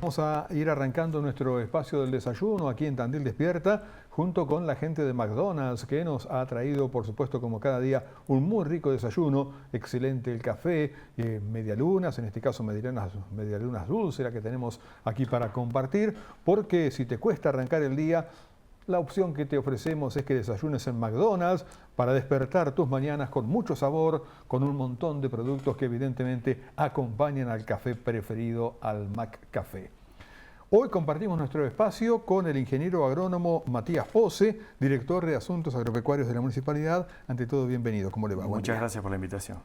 Vamos a ir arrancando nuestro espacio del desayuno aquí en Tandil Despierta, junto con la gente de McDonald's, que nos ha traído, por supuesto, como cada día, un muy rico desayuno, excelente el café, medialunas, en este caso medialunas dulces, la que tenemos aquí para compartir, porque si te cuesta arrancar el día, la opción que te ofrecemos es que desayunes en McDonald's para despertar tus mañanas con mucho sabor, con un montón de productos que evidentemente acompañan al café preferido, al McCafé. Hoy compartimos nuestro espacio con el ingeniero agrónomo Matías Pose, director de Asuntos Agropecuarios de la Municipalidad. Ante todo, bienvenido. ¿Cómo le va? Muchas gracias por la invitación.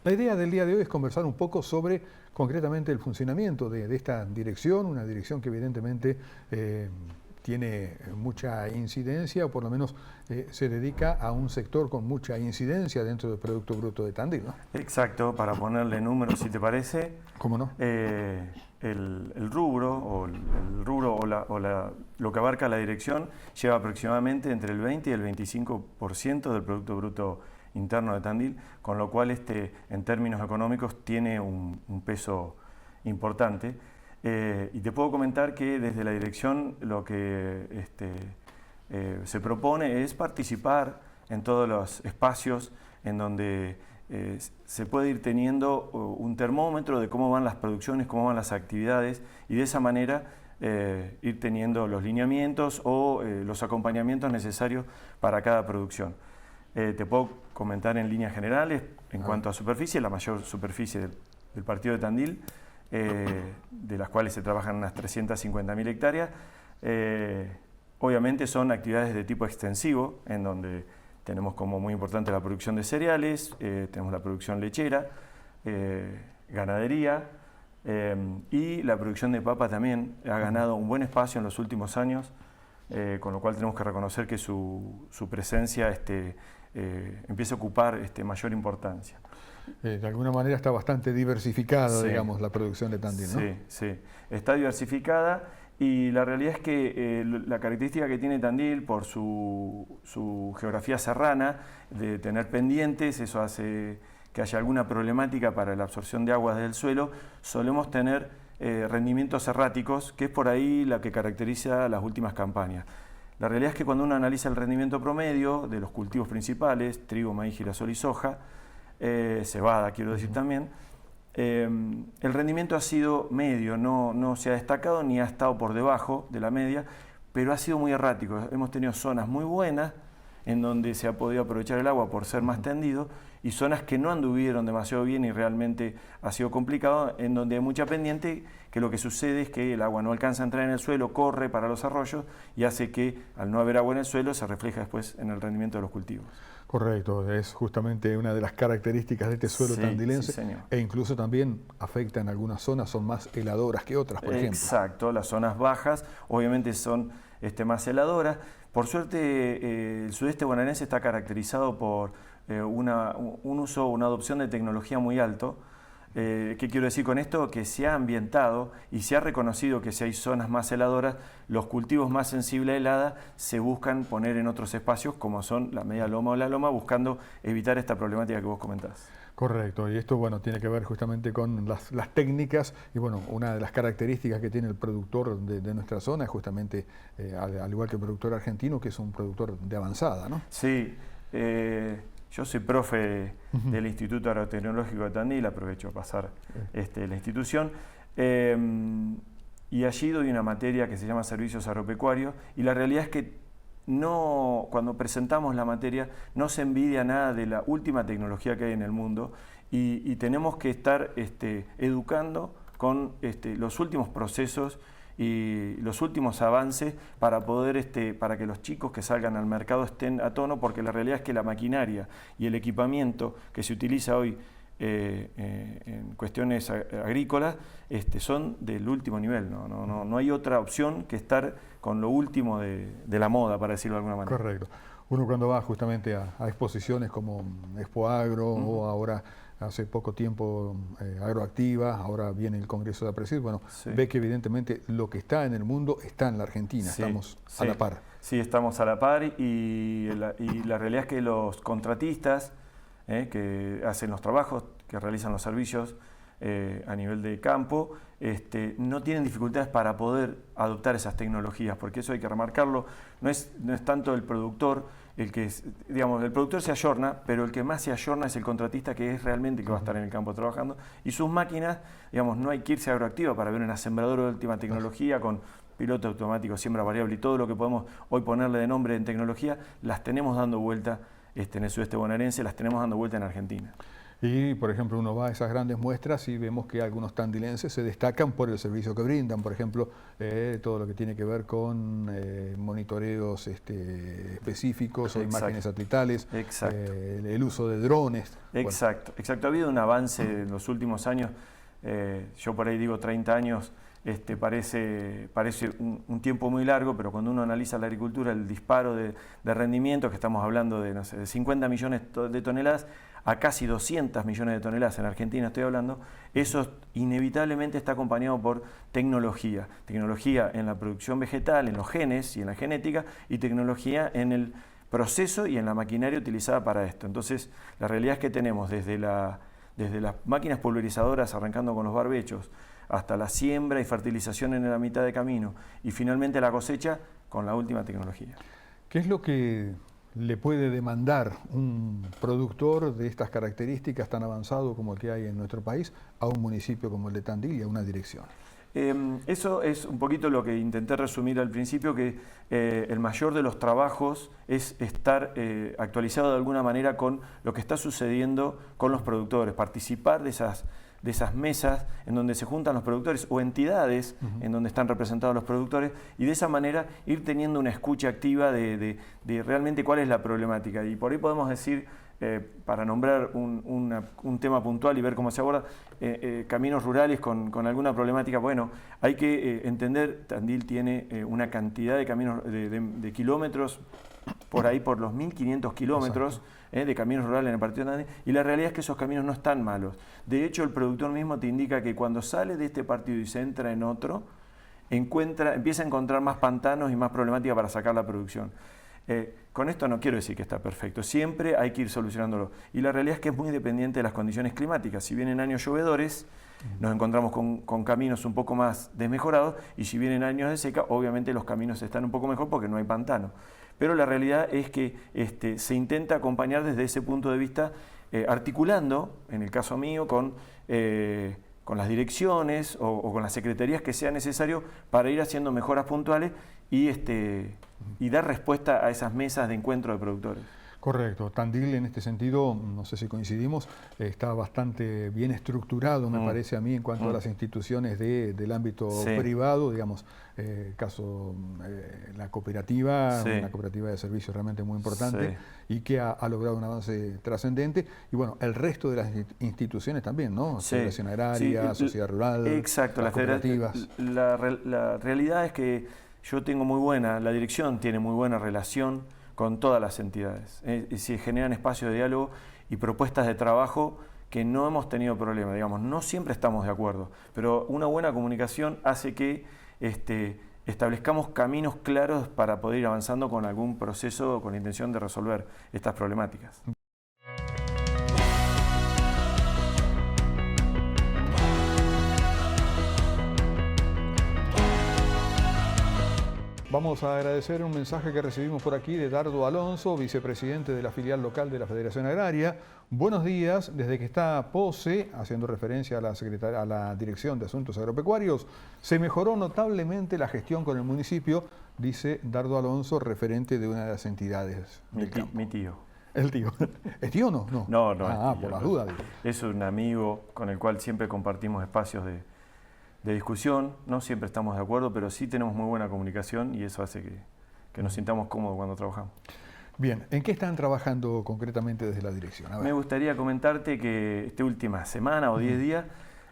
La idea del día de hoy es conversar un poco sobre concretamente el funcionamiento de esta dirección, una dirección que evidentemente tiene mucha incidencia, o por lo menos se dedica a un sector con mucha incidencia dentro del Producto Bruto de Tandil, ¿no? Exacto, para ponerle números, si te parece. ¿Cómo no? El rubro, lo que abarca la dirección, lleva aproximadamente entre el 20 y el 25% del Producto Bruto Interno de Tandil, con lo cual en términos económicos tiene un peso importante. Y te puedo comentar que desde la dirección lo que se propone es participar en todos los espacios en donde se puede ir teniendo un termómetro de cómo van las producciones, cómo van las actividades, y de esa manera ir teniendo los lineamientos o los acompañamientos necesarios para cada producción. Te puedo comentar en líneas generales, en cuanto a superficie, la mayor superficie del partido de Tandil, de las cuales se trabajan unas 350.000 hectáreas. Obviamente son actividades de tipo extensivo, en donde tenemos como muy importante la producción de cereales, tenemos la producción lechera, ganadería, y la producción de papa también ha ganado un buen espacio en los últimos años, con lo cual tenemos que reconocer que su presencia empieza a ocupar mayor importancia. De alguna manera está bastante diversificada, sí, digamos, la producción de Tandil, ¿no? Sí, sí, está diversificada, y la realidad es que la característica que tiene Tandil por su geografía serrana, de tener pendientes, eso hace que haya alguna problemática para la absorción de aguas del suelo. Solemos tener rendimientos erráticos, que es por ahí la que caracteriza las últimas campañas. La realidad es que cuando uno analiza el rendimiento promedio de los cultivos principales, trigo, maíz, girasol y soja, cebada quiero decir también, el rendimiento ha sido medio, no se ha destacado ni ha estado por debajo de la media, pero ha sido muy errático. Hemos tenido zonas muy buenas en donde se ha podido aprovechar el agua por ser más tendido, y zonas que no anduvieron demasiado bien y realmente ha sido complicado, en donde hay mucha pendiente, que lo que sucede es que el agua no alcanza a entrar en el suelo, corre para los arroyos y hace que, al no haber agua en el suelo, se refleja después en el rendimiento de los cultivos. Correcto, es justamente una de las características de este suelo tandilense, sí, e incluso también afecta en algunas zonas, son más heladoras que otras, por ejemplo. Exacto, las zonas bajas obviamente son más heladoras. Por suerte, el sudeste bonaerense está caracterizado por un uso, una adopción de tecnología muy alto. ¿Qué quiero decir con esto? Que se ha ambientado y se ha reconocido que si hay zonas más heladoras, los cultivos más sensibles a helada se buscan poner en otros espacios, como son la media loma o la loma, buscando evitar esta problemática que vos comentás. Correcto, y esto tiene que ver justamente con las técnicas, y una de las características que tiene el productor de nuestra zona es justamente, al igual que el productor argentino, que es un productor de avanzada, ¿no? Sí, yo soy profe del Instituto Agrotecnológico de Tandil, aprovecho a pasar la institución, y allí doy una materia que se llama Servicios Agropecuarios, y la realidad es que cuando presentamos la materia no se envidia nada de la última tecnología que hay en el mundo, y tenemos que estar educando con los últimos procesos y los últimos avances para poder para que los chicos que salgan al mercado estén a tono, porque la realidad es que la maquinaria y el equipamiento que se utiliza hoy en cuestiones agrícolas son del último nivel. No hay otra opción que estar con lo último de la moda, para decirlo de alguna manera. Correcto. Uno cuando va justamente a exposiciones como Expo Agro, o ahora hace poco tiempo Agroactiva, ahora viene el Congreso de APRESID, sí, ve que evidentemente lo que está en el mundo está en la Argentina, sí, estamos a la par. Sí, estamos a la par, y la realidad es que los contratistas que hacen los trabajos, que realizan los servicios, a nivel de campo, no tienen dificultades para poder adoptar esas tecnologías, porque eso hay que remarcarlo, no es tanto el productor, digamos, el productor se ayorna, pero el que más se ayorna es el contratista, que es realmente el que va a estar en el campo trabajando, y sus máquinas, digamos, no hay que irse a Agroactiva para ver una sembradora de última tecnología con piloto automático, siembra variable y todo lo que podemos hoy ponerle de nombre en tecnología, las tenemos dando vuelta en el sudeste bonaerense, las tenemos dando vuelta en Argentina. Y, por ejemplo, uno va a esas grandes muestras y vemos que algunos tandilenses se destacan por el servicio que brindan, por ejemplo, todo lo que tiene que ver con monitoreos específicos o imágenes satelitales, el uso de drones. Exacto, exacto. Ha habido un avance en los últimos años, yo por ahí digo 30 años, parece un tiempo muy largo, pero cuando uno analiza la agricultura, el disparo de rendimiento, que estamos hablando de, no sé, de 50 millones de toneladas, a casi 200 millones de toneladas en Argentina estoy hablando, eso inevitablemente está acompañado por tecnología. Tecnología en la producción vegetal, en los genes y en la genética, y tecnología en el proceso y en la maquinaria utilizada para esto. Entonces, la realidad es que tenemos desde las máquinas pulverizadoras, arrancando con los barbechos, hasta la siembra y fertilización en la mitad de camino, y finalmente la cosecha con la última tecnología. ¿Qué es lo que le puede demandar un productor de estas características tan avanzado como el que hay en nuestro país a un municipio como el de Tandil y a una dirección? Eso es un poquito lo que intenté resumir al principio, que el mayor de los trabajos es estar actualizado de alguna manera con lo que está sucediendo con los productores, participar de esas mesas en donde se juntan los productores o entidades en donde están representados los productores, y de esa manera ir teniendo una escucha activa de realmente cuál es la problemática. Y por ahí podemos decir, para nombrar un tema puntual y ver cómo se aborda, caminos rurales con alguna problemática. Bueno, hay que entender, Tandil tiene una cantidad de caminos de kilómetros, por ahí por los 1.500 kilómetros de caminos rurales en el partido de Tandil, y la realidad es que esos caminos no están malos. De hecho, el productor mismo te indica que cuando sale de este partido y se entra en otro, empieza a encontrar más pantanos y más problemática para sacar la producción. Con esto no quiero decir que está perfecto, siempre hay que ir solucionándolo. Y la realidad es que es muy dependiente de las condiciones climáticas. Si vienen años llovedores, nos encontramos con caminos un poco más desmejorados, y si vienen años de seca, obviamente los caminos están un poco mejor porque no hay pantano. Pero la realidad es que se intenta acompañar desde ese punto de vista, articulando, en el caso mío, con las direcciones o con las secretarías que sea necesario para ir haciendo mejoras puntuales y dar respuesta a esas mesas de encuentro de productores. Correcto. Tandil, en este sentido, no sé si coincidimos, está bastante bien estructurado, me parece a mí, en cuanto a las instituciones del ámbito privado, digamos, caso la cooperativa, una cooperativa de servicios realmente muy importante y que ha logrado un avance trascendente. Y bueno, el resto de las instituciones también, ¿no? Federación Agraria, Sociedad Rural, exacto, las cooperativas. La realidad es que la dirección tiene muy buena relación con todas las entidades. Se generan espacios de diálogo y propuestas de trabajo que no hemos tenido problema, digamos, no siempre estamos de acuerdo, pero una buena comunicación hace que establezcamos caminos claros para poder ir avanzando con algún proceso con la intención de resolver estas problemáticas. Vamos a agradecer un mensaje que recibimos por aquí de Dardo Alonso, vicepresidente de la filial local de la Federación Agraria. Buenos días, desde que está POSE, haciendo referencia a la Dirección de Asuntos Agropecuarios, se mejoró notablemente la gestión con el municipio, dice Dardo Alonso, referente de una de las entidades. Mi tío. ¿El tío? ¿Es tío o no? No. Por las dudas. Es un amigo con el cual siempre compartimos espacios de discusión, no siempre estamos de acuerdo, pero sí tenemos muy buena comunicación y eso hace que nos sintamos cómodos cuando trabajamos. Bien, ¿en qué están trabajando concretamente desde la dirección? Me gustaría comentarte que esta última semana o 10 días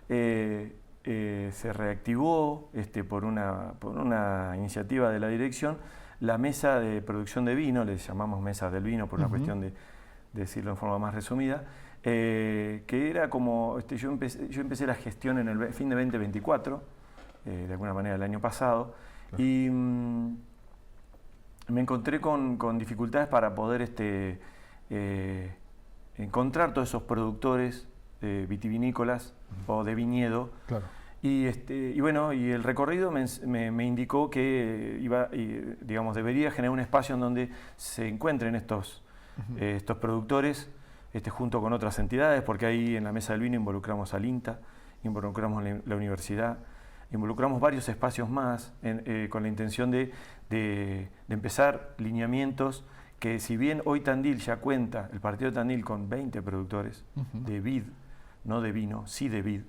se reactivó por una iniciativa de la dirección la mesa de producción de vino, le llamamos mesa del vino por una cuestión de decirlo en forma más resumida, que era como, yo empecé la gestión en el fin de 2024, de alguna manera el año pasado, y me encontré con dificultades para poder encontrar todos esos productores vitivinícolas o de viñedo. Claro. Y bueno, y el recorrido me indicó que digamos, debería generar un espacio en donde se encuentren estos productores junto con otras entidades, porque ahí en la Mesa del Vino involucramos al INTA, involucramos la universidad, involucramos varios espacios más con la intención de empezar lineamientos que, si bien hoy Tandil ya cuenta, el partido de Tandil, con 20 productores de vid, no de vino, sí de vid,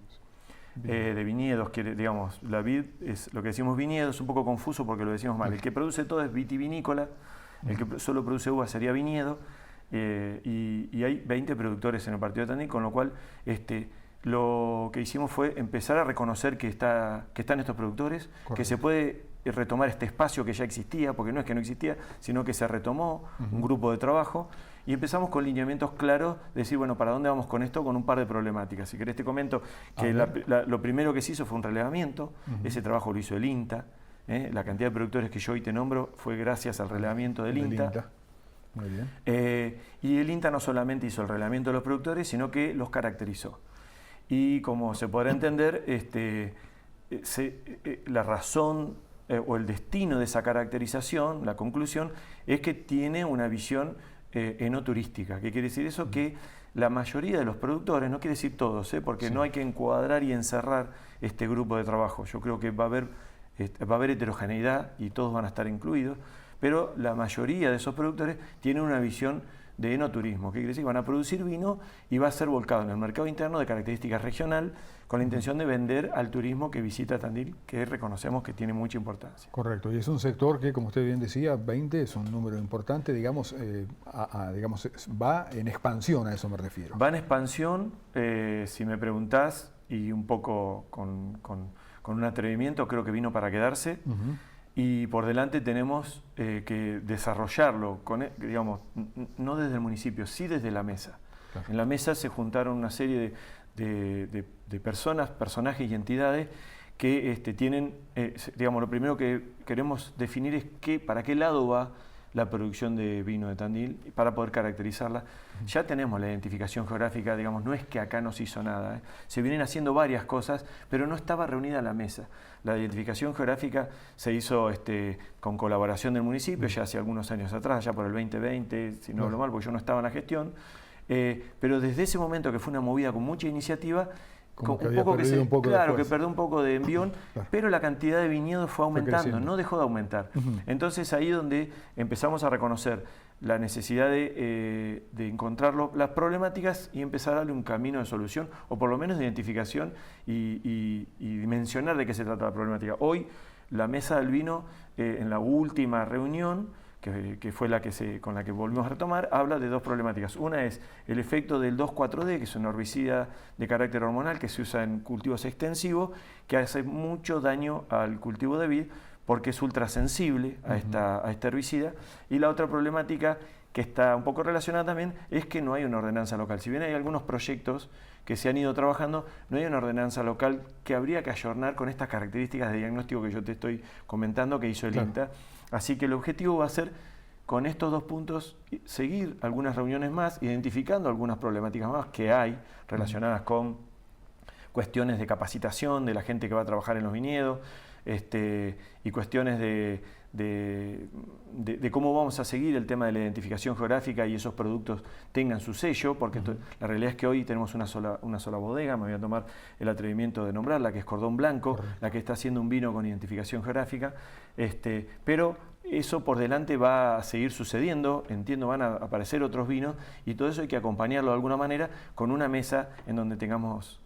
de viñedos, digamos, la vid es lo que decimos viñedo, es un poco confuso porque lo decimos mal. El que produce todo es vitivinícola, el que solo produce uva sería viñedo, y hay 20 productores en el partido de Tandil, con lo cual lo que hicimos fue empezar a reconocer que están estos productores, correcto, que se puede retomar este espacio que ya existía, porque no es que no existía, sino que se retomó un grupo de trabajo, y empezamos con lineamientos claros, de decir, bueno, ¿para dónde vamos con esto? Con un par de problemáticas. Si querés te comento que lo primero que se hizo fue un relevamiento, ese trabajo lo hizo el INTA, la cantidad de productores que yo hoy te nombro fue gracias al relevamiento del INTA. Muy bien. Y el INTA no solamente hizo el relevamiento de los productores, sino que los caracterizó. Y como se podrá entender, la razón o el destino de esa caracterización, la conclusión, es que tiene una visión enoturística. ¿Qué quiere decir eso? Que la mayoría de los productores, no quiere decir todos, porque no hay que encuadrar y encerrar este grupo de trabajo. Yo creo que va a haber heterogeneidad y todos van a estar incluidos, pero la mayoría de esos productores tienen una visión de enoturismo, que quiere decir que van a producir vino y va a ser volcado en el mercado interno de características regional, con la intención de vender al turismo que visita Tandil, que reconocemos que tiene mucha importancia. Correcto, y es un sector que, como usted bien decía, 20 es un número importante, digamos, va en expansión, a eso me refiero. Va en expansión, si me preguntás, y un poco con un atrevimiento, creo que vino para quedarse. Y por delante tenemos que desarrollarlo, digamos, no desde el municipio, sí desde la mesa. Claro. En la mesa se juntaron una serie de personas, personajes y entidades que tienen, digamos, lo primero que queremos definir es para qué lado va la producción de vino de Tandil, para poder caracterizarla. Ya tenemos la identificación geográfica, digamos, no es que acá no se hizo nada, se vienen haciendo varias cosas, pero no estaba reunida la mesa. La identificación geográfica se hizo con colaboración del municipio ya hace algunos años atrás, ya por el 2020, si no hablo mal, porque yo no estaba en la gestión, pero desde ese momento, que fue una movida con mucha iniciativa, que perdió un poco de envión, pero la cantidad de viñedos fue aumentando, no dejó de aumentar. Entonces ahí es donde empezamos a reconocer la necesidad de encontrar las problemáticas y empezar a darle un camino de solución, o por lo menos de identificación y dimensionar de qué se trata la problemática. Hoy la Mesa del Vino, en la última reunión, que fue con la que volvimos a retomar, habla de dos problemáticas. Una es el efecto del 2,4-D, que es un herbicida de carácter hormonal que se usa en cultivos extensivos, que hace mucho daño al cultivo de vid porque es ultrasensible a esta herbicida. Y la otra problemática, que está un poco relacionada también, es que no hay una ordenanza local. Si bien hay algunos proyectos que se han ido trabajando, no hay una ordenanza local que habría que ayornar con estas características de diagnóstico que yo te estoy comentando que hizo el INTA. Así que el objetivo va a ser, con estos dos puntos, seguir algunas reuniones más, identificando algunas problemáticas más que hay relacionadas con cuestiones de capacitación de la gente que va a trabajar en los viñedos, y cuestiones de cómo vamos a seguir el tema de la identificación geográfica y esos productos tengan su sello, porque la realidad es que hoy tenemos una sola bodega, me voy a tomar el atrevimiento de nombrarla, que es Cordón Blanco, la que está haciendo un vino con identificación geográfica, pero eso por delante va a seguir sucediendo, entiendo, van a aparecer otros vinos, y todo eso hay que acompañarlo de alguna manera con una mesa en donde tengamos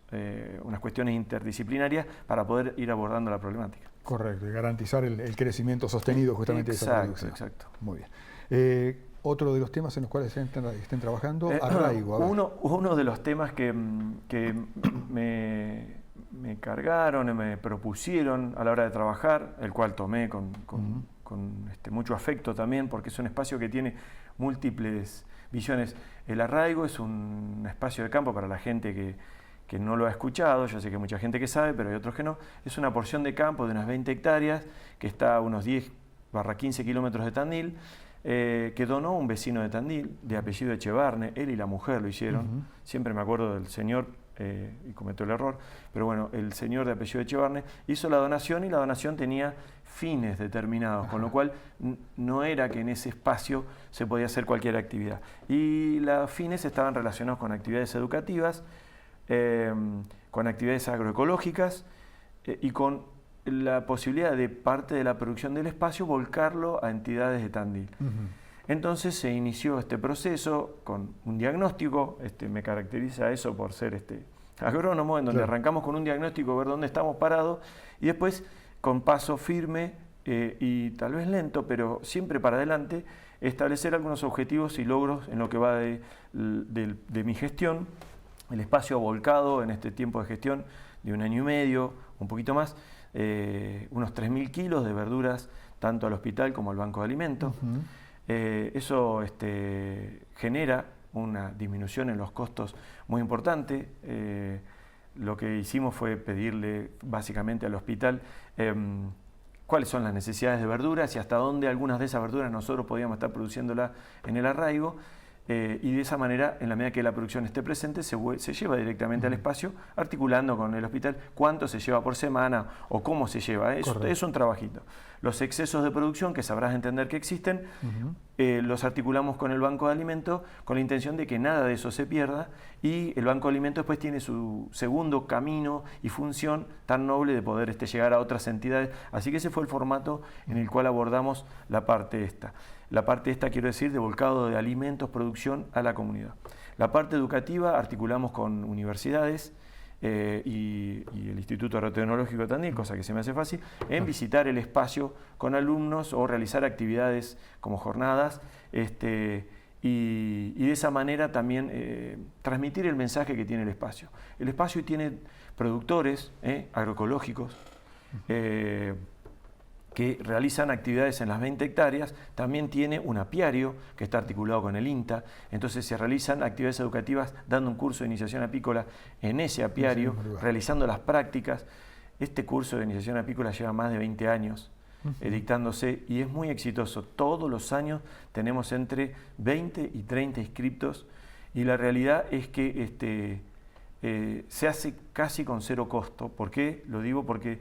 unas cuestiones interdisciplinarias para poder ir abordando la problemática. Correcto, y garantizar el crecimiento sostenido justamente de esa producción. Exacto. Muy bien. Otro de los temas en los cuales estén trabajando, arraigo. Uno de los temas que me cargaron, me propusieron a la hora de trabajar, el cual tomé con mucho afecto también, porque es un espacio que tiene múltiples visiones. El arraigo es un espacio de campo para la gente que no lo ha escuchado, yo sé que hay mucha gente que sabe, pero hay otros que no. Es una porción de campo de unas 20 hectáreas que está a unos 10-15 kilómetros de Tandil, que donó un vecino de Tandil, de apellido Echevarne, él y la mujer lo hicieron. Siempre me acuerdo del señor y cometió el error, pero bueno, el señor de apellido Echevarne hizo la donación y la donación tenía fines determinados, con lo cual no era que en ese espacio se podía hacer cualquier actividad. Y los fines estaban relacionados con actividades educativas, con actividades agroecológicas y con la posibilidad de parte de la producción del espacio volcarlo a entidades de Tandil. Entonces se inició este proceso con un diagnóstico, me caracteriza eso por ser agrónomo, en donde arrancamos con un diagnóstico, ver dónde estamos parados, y después con paso firme y tal vez lento, pero siempre para adelante, establecer algunos objetivos y logros en lo que va de mi gestión, el espacio volcado en este tiempo de gestión de 1 año y medio, un poquito más, unos 3.000 kilos de verduras, tanto al hospital como al banco de alimentos. Eso genera una disminución en los costos muy importante. Lo que hicimos fue pedirle básicamente al hospital cuáles son las necesidades de verduras y hasta dónde algunas de esas verduras nosotros podíamos estar produciéndolas en el arraigo. Y de esa manera, en la medida que la producción esté presente, se lleva directamente al espacio, articulando con el hospital cuánto se lleva por semana o cómo se lleva. Es un trabajito. Los excesos de producción, que sabrás entender que existen, los articulamos con el banco de alimentos con la intención de que nada de eso se pierda, y el banco de alimentos después tiene su segundo camino y función tan noble de poder llegar a otras entidades. Así que ese fue el formato en el cual abordamos la parte esta. La parte esta, quiero decir, de volcado de alimentos, producción a la comunidad. La parte educativa articulamos con universidades y el Instituto Agrotecnológico de Tandil, cosa que se me hace fácil, en visitar el espacio con alumnos o realizar actividades como jornadas y de esa manera también transmitir el mensaje que tiene el espacio. El espacio tiene productores agroecológicos, que realizan actividades en las 20 hectáreas, también tiene un apiario que está articulado con el INTA, entonces se realizan actividades educativas dando un curso de iniciación apícola en ese apiario, realizando las prácticas. Este curso de iniciación apícola lleva más de 20 años dictándose y es muy exitoso. Todos los años tenemos entre 20 y 30 inscriptos y la realidad es que se hace casi con cero costo. ¿Por qué? Lo digo porque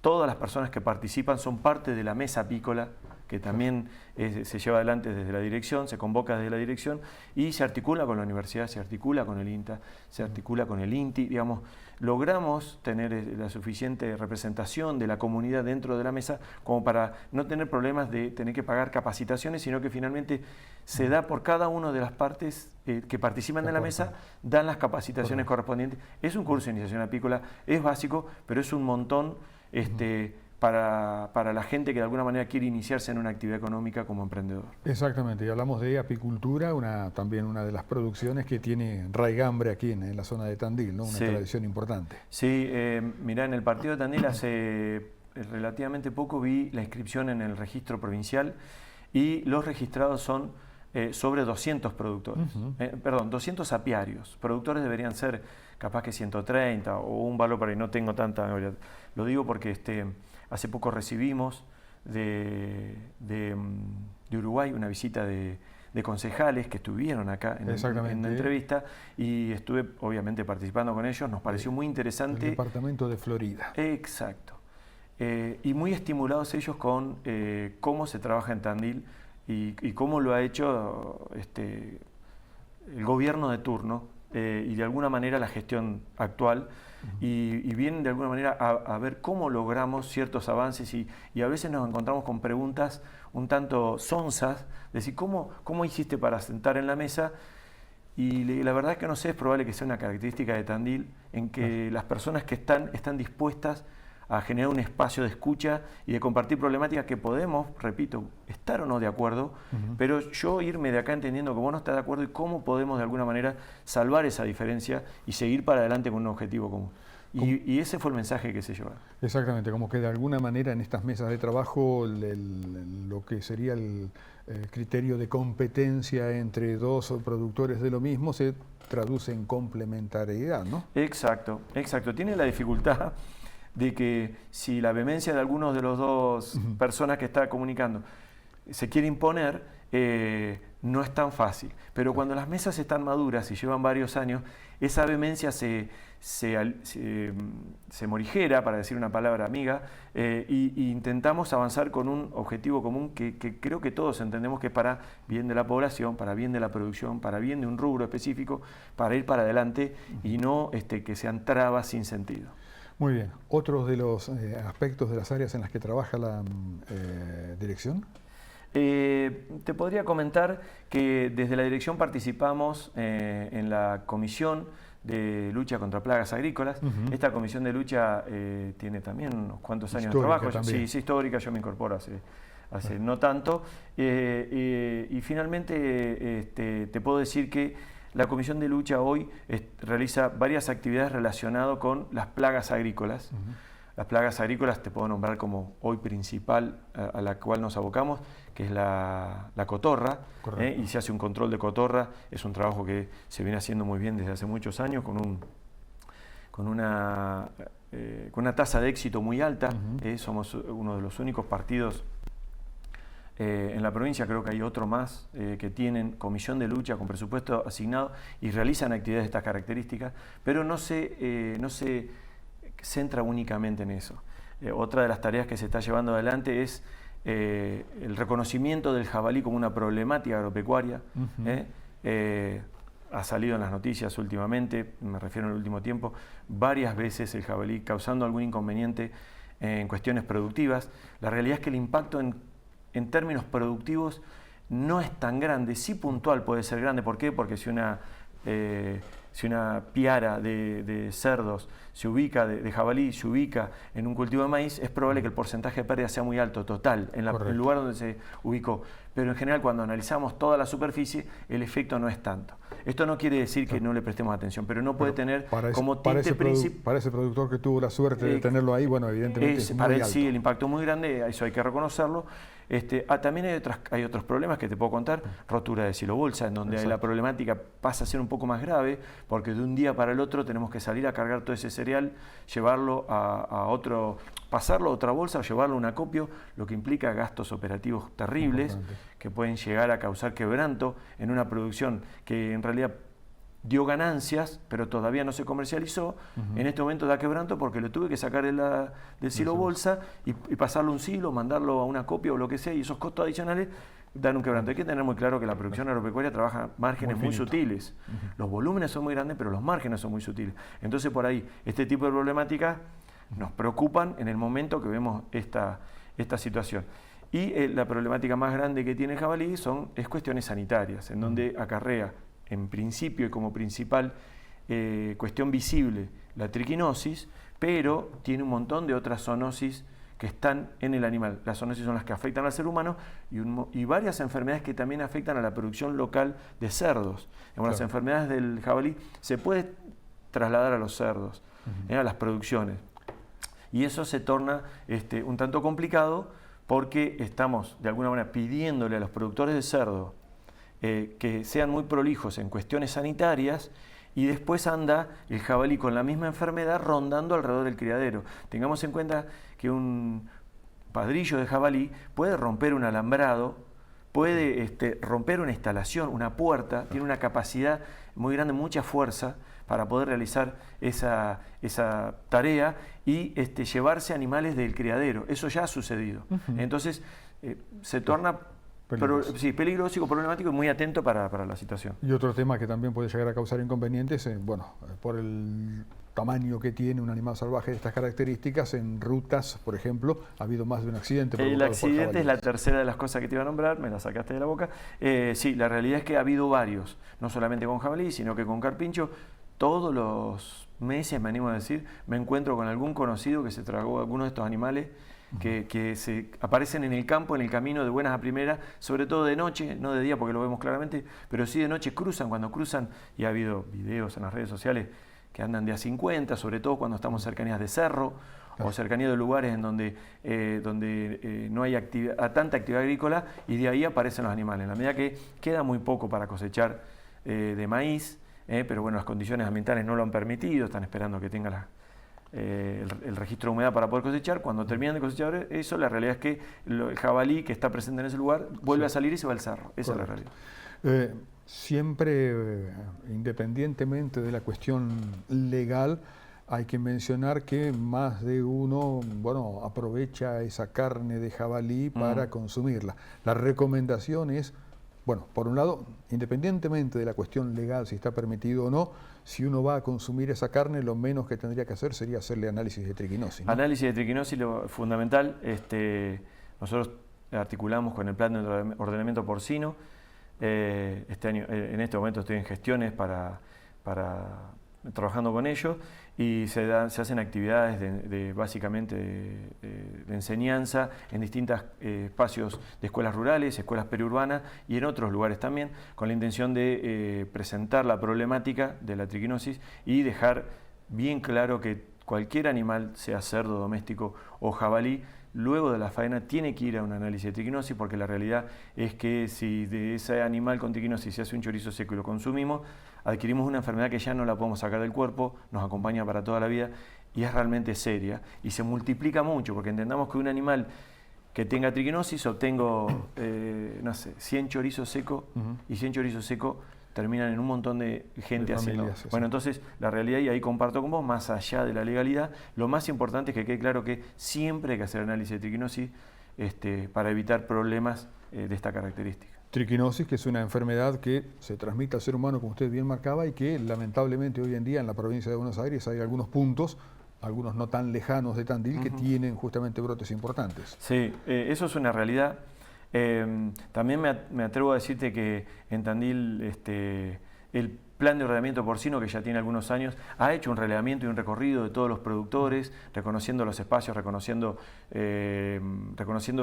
todas las personas que participan son parte de la mesa apícola, que también se lleva adelante desde la dirección, se convoca desde la dirección y se articula con la universidad, se articula con el INTA, se articula con el INTI, digamos, logramos tener la suficiente representación de la comunidad dentro de la mesa como para no tener problemas de tener que pagar capacitaciones, sino que finalmente se da por cada una de las partes que participan en la mesa, dan las capacitaciones correspondientes. Es un curso de iniciación apícola, es básico, pero es un montón para la gente que de alguna manera quiere iniciarse en una actividad económica como emprendedor. Exactamente, y hablamos de apicultura, también una de las producciones que tiene raigambre aquí en la zona de Tandil, ¿no? Una tradición importante. Sí, mirá, en el partido de Tandil hace relativamente poco vi la inscripción en el registro provincial y los registrados son sobre 200 productores, perdón, 200 apiarios. Productores deberían ser capaz que 130 o un valor por ahí, no tengo tanta memoria. Lo digo porque hace poco recibimos de Uruguay una visita de concejales que estuvieron acá en la entrevista y estuve obviamente participando con ellos, nos pareció muy interesante. El departamento de Florida. Exacto. Y muy estimulados ellos con cómo se trabaja en Tandil y cómo lo ha hecho el gobierno de turno y de alguna manera la gestión actual. Y vienen de alguna manera a ver cómo logramos ciertos avances y a veces nos encontramos con preguntas un tanto sonzas, de decir, ¿cómo hiciste para sentar en la mesa? Y la verdad es que no sé, es probable que sea una característica de Tandil en que las personas que están dispuestas a generar un espacio de escucha y de compartir problemáticas que podemos, repito, estar o no de acuerdo, pero yo irme de acá entendiendo que vos no estás de acuerdo y cómo podemos de alguna manera salvar esa diferencia y seguir para adelante con un objetivo común. Y ese fue el mensaje que se llevó. Exactamente, como que de alguna manera en estas mesas de trabajo lo que sería el criterio de competencia entre dos productores de lo mismo se traduce en complementariedad, ¿no? Exacto. Tiene la dificultad de que si la vehemencia de algunos de los dos personas que está comunicando se quiere imponer, no es tan fácil. Pero cuando las mesas están maduras y llevan varios años, esa vehemencia se morigera, para decir una palabra amiga, y intentamos avanzar con un objetivo común que creo que todos entendemos que es para bien de la población, para bien de la producción, para bien de un rubro específico, para ir para adelante y no que sean trabas sin sentido. Muy bien. ¿Otros de los aspectos de las áreas en las que trabaja la dirección? Te podría comentar que desde la dirección participamos en la comisión de lucha contra plagas agrícolas. Esta comisión de lucha tiene también unos cuantos años de trabajo. Sí, histórica, yo me incorporo hace no tanto. Y finalmente te puedo decir que la comisión de lucha hoy realiza varias actividades relacionadas con las plagas agrícolas. Las plagas agrícolas te puedo nombrar como hoy principal a la cual nos abocamos, que es la cotorra, y se hace un control de cotorra. Es un trabajo que se viene haciendo muy bien desde hace muchos años con una tasa de éxito muy alta. Somos uno de los únicos partidos en la provincia, creo que hay otro más, que tienen comisión de lucha con presupuesto asignado y realizan actividades de estas características, pero no se centra únicamente en eso. Otra de las tareas que se está llevando adelante es el reconocimiento del jabalí como una problemática agropecuaria. Ha salido en las noticias últimamente, me refiero en el último tiempo, varias veces el jabalí causando algún inconveniente en cuestiones productivas. La realidad es que el impacto en términos productivos no es tan grande, sí puntual puede ser grande. ¿Por qué? Porque si una piara de cerdos se ubica, de jabalí, se ubica en un cultivo de maíz, es probable que el porcentaje de pérdida sea muy alto, total, en el lugar donde se ubicó. Pero en general, cuando analizamos toda la superficie, el efecto no es tanto. Esto no quiere decir que no le prestemos atención, pero no puede tener como tinte principal. Para ese productor que tuvo la suerte de tenerlo ahí, bueno, evidentemente es para muy él alto. Sí, el impacto es muy grande, eso hay que reconocerlo. También hay otros problemas que te puedo contar, rotura de silobolsa, en donde la problemática pasa a ser un poco más grave, porque de un día para el otro tenemos que salir a cargar todo ese cereal, llevarlo pasarlo a otra bolsa o llevarlo a un acopio, lo que implica gastos operativos terribles que pueden llegar a causar quebranto en una producción que en realidad dio ganancias, pero todavía no se comercializó. En este momento da quebranto porque lo tuve que sacar del silo bolsa y pasarlo a un silo, mandarlo a un acopio o lo que sea, y esos costos adicionales dan un quebranto. Hay que tener muy claro que la producción agropecuaria trabaja márgenes muy sutiles. Los volúmenes son muy grandes, pero los márgenes son muy sutiles. Entonces, por ahí, este tipo de problemáticas nos preocupan en el momento que vemos esta situación. Y la problemática más grande que tiene el jabalí es cuestiones sanitarias, en donde acarrea en principio y como principal cuestión visible la triquinosis, pero tiene un montón de otras zoonosis que están en el animal. Las zoonosis son las que afectan al ser humano y varias enfermedades que también afectan a la producción local de cerdos. Las enfermedades del jabalí se pueden trasladar a los cerdos, a las producciones. Y eso se torna un tanto complicado porque estamos de alguna manera pidiéndole a los productores de cerdo que sean muy prolijos en cuestiones sanitarias, y después anda el jabalí con la misma enfermedad rondando alrededor del criadero. Tengamos en cuenta que un padrillo de jabalí puede romper un alambrado, puede romper una instalación, una puerta, tiene una capacidad muy grande, mucha fuerza para poder realizar esa tarea y llevarse animales del criadero. Eso ya ha sucedido. Entonces se torna peligroso, problemático y muy atento para la situación. Y otro tema que también puede llegar a causar inconvenientes, por el tamaño que tiene un animal salvaje de estas características, en rutas, por ejemplo, ha habido más de un accidente. El accidente es la tercera de las cosas que te iba a nombrar, me la sacaste de la boca. Sí, la realidad es que ha habido varios, no solamente con jabalí, sino que con carpincho. Todos los meses, me animo a decir, me encuentro con algún conocido que se tragó alguno de estos animales que se aparecen en el campo, en el camino de buenas a primeras, sobre todo de noche, no de día porque lo vemos claramente, pero sí de noche cuando cruzan, y ha habido videos en las redes sociales que andan de a 50, sobre todo cuando estamos cercanías de cerro o cercanías de lugares en donde no hay tanta actividad agrícola, y de ahí aparecen los animales. En la medida que queda muy poco para cosechar de maíz, pero bueno, las condiciones ambientales no lo han permitido, están esperando que tenga el registro de humedad para poder cosechar. Cuando terminan de cosechar eso, la realidad es que el jabalí que está presente en ese lugar vuelve a salir y se va al cerro. Esa es la realidad. Siempre, independientemente de la cuestión legal, hay que mencionar que más de uno, bueno, aprovecha esa carne de jabalí para consumirla. La recomendación es, bueno, por un lado, independientemente de la cuestión legal, si está permitido o no, si uno va a consumir esa carne, lo menos que tendría que hacer sería hacerle análisis de triquinosis, ¿no? Análisis de triquinosis, lo fundamental. Nosotros articulamos con el plan de ordenamiento porcino. Este año, en este momento estoy en gestiones trabajando con ellos, y se hacen actividades básicamente de enseñanza en distintos espacios de escuelas rurales, escuelas periurbanas y en otros lugares también, con la intención de presentar la problemática de la triquinosis y dejar bien claro que cualquier animal, sea cerdo, doméstico o jabalí, luego de la faena tiene que ir a un análisis de triquinosis, porque la realidad es que si de ese animal con triquinosis se hace un chorizo seco y lo consumimos, adquirimos una enfermedad que ya no la podemos sacar del cuerpo, nos acompaña para toda la vida y es realmente seria y se multiplica mucho, porque entendamos que un animal que tenga triquinosis, obtengo, no sé, 100 chorizos secos y 100 chorizos secos terminan en un montón de gente haciendo. Bueno, entonces la realidad, y ahí comparto con vos, más allá de la legalidad, lo más importante es que quede claro que siempre hay que hacer análisis de triquinosis para evitar problemas de esta característica. Triquinosis, que es una enfermedad que se transmite al ser humano, como usted bien marcaba, y que lamentablemente hoy en día en la provincia de Buenos Aires hay algunos puntos, algunos no tan lejanos de Tandil, que tienen justamente brotes importantes. Sí, eso es una realidad. También me atrevo a decirte que en Tandil el plan de ordenamiento porcino, que ya tiene algunos años, ha hecho un relevamiento y un recorrido de todos los productores, reconociendo los espacios, reconociendo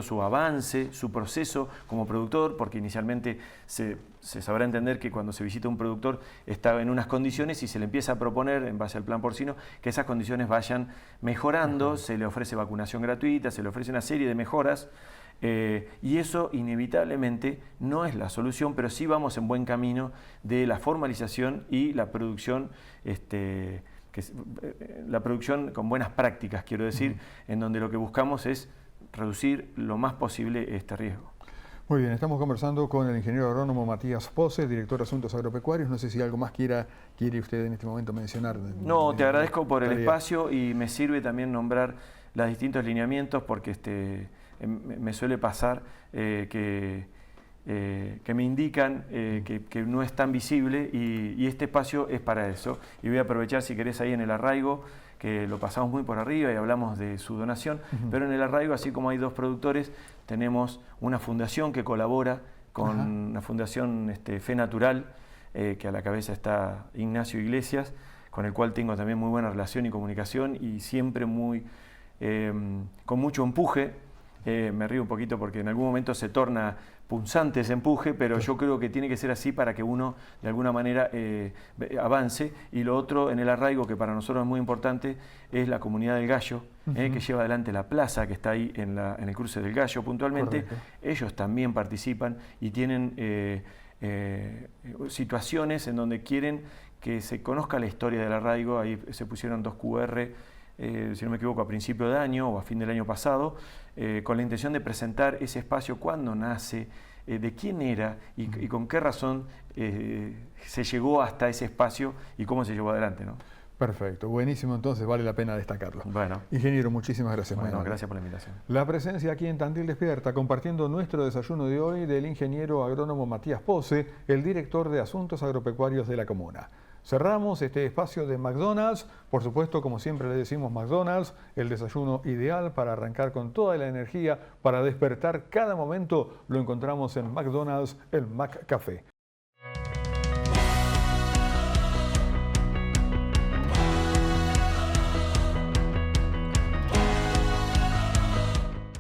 su avance, su proceso como productor, porque inicialmente se sabrá entender que cuando se visita un productor está en unas condiciones y se le empieza a proponer, en base al plan porcino, que esas condiciones vayan mejorando, se le ofrece vacunación gratuita, se le ofrece una serie de mejoras. Y eso inevitablemente no es la solución, pero sí vamos en buen camino de la formalización y la producción, la producción con buenas prácticas, quiero decir, en donde lo que buscamos es reducir lo más posible este riesgo. Muy bien, estamos conversando con el ingeniero agrónomo Matías Pose, director de Asuntos Agropecuarios. No sé si algo más quiere usted en este momento mencionar. No, te agradezco por el espacio y me sirve también nombrar los distintos lineamientos, porque me suele pasar que me indican que no es tan visible y este espacio es para eso. Y voy a aprovechar, si querés, ahí en el arraigo, que lo pasamos muy por arriba y hablamos de su donación, pero en el arraigo, así como hay dos productores, tenemos una fundación que colabora con una fundación Fe Natural, que a la cabeza está Ignacio Iglesias, con el cual tengo también muy buena relación y comunicación y siempre con mucho empuje. Me río un poquito porque en algún momento se torna punzante ese empuje, pero yo creo que tiene que ser así para que uno de alguna manera avance. Y lo otro en el arraigo, que para nosotros es muy importante, es la comunidad del Gallo, que lleva adelante la plaza que está ahí en el cruce del Gallo puntualmente. Correcto. Ellos también participan y tienen situaciones en donde quieren que se conozca la historia del arraigo. Ahí se pusieron 2 QR, si no me equivoco, a principio de año o a fin del año pasado, con la intención de presentar ese espacio, cuándo nace, de quién era y con qué razón se llegó hasta ese espacio y cómo se llevó adelante, ¿no? Perfecto, buenísimo, entonces vale la pena destacarlo. Bueno. Ingeniero, muchísimas gracias. Bueno, gracias por la invitación. La presencia aquí en Tandil Despierta, compartiendo nuestro desayuno de hoy, del ingeniero agrónomo Matías Pose, el director de Asuntos Agropecuarios de la comuna. Cerramos este espacio de McDonald's. Por supuesto, como siempre le decimos, McDonald's, el desayuno ideal para arrancar con toda la energía, para despertar cada momento, lo encontramos en McDonald's, el McCafé.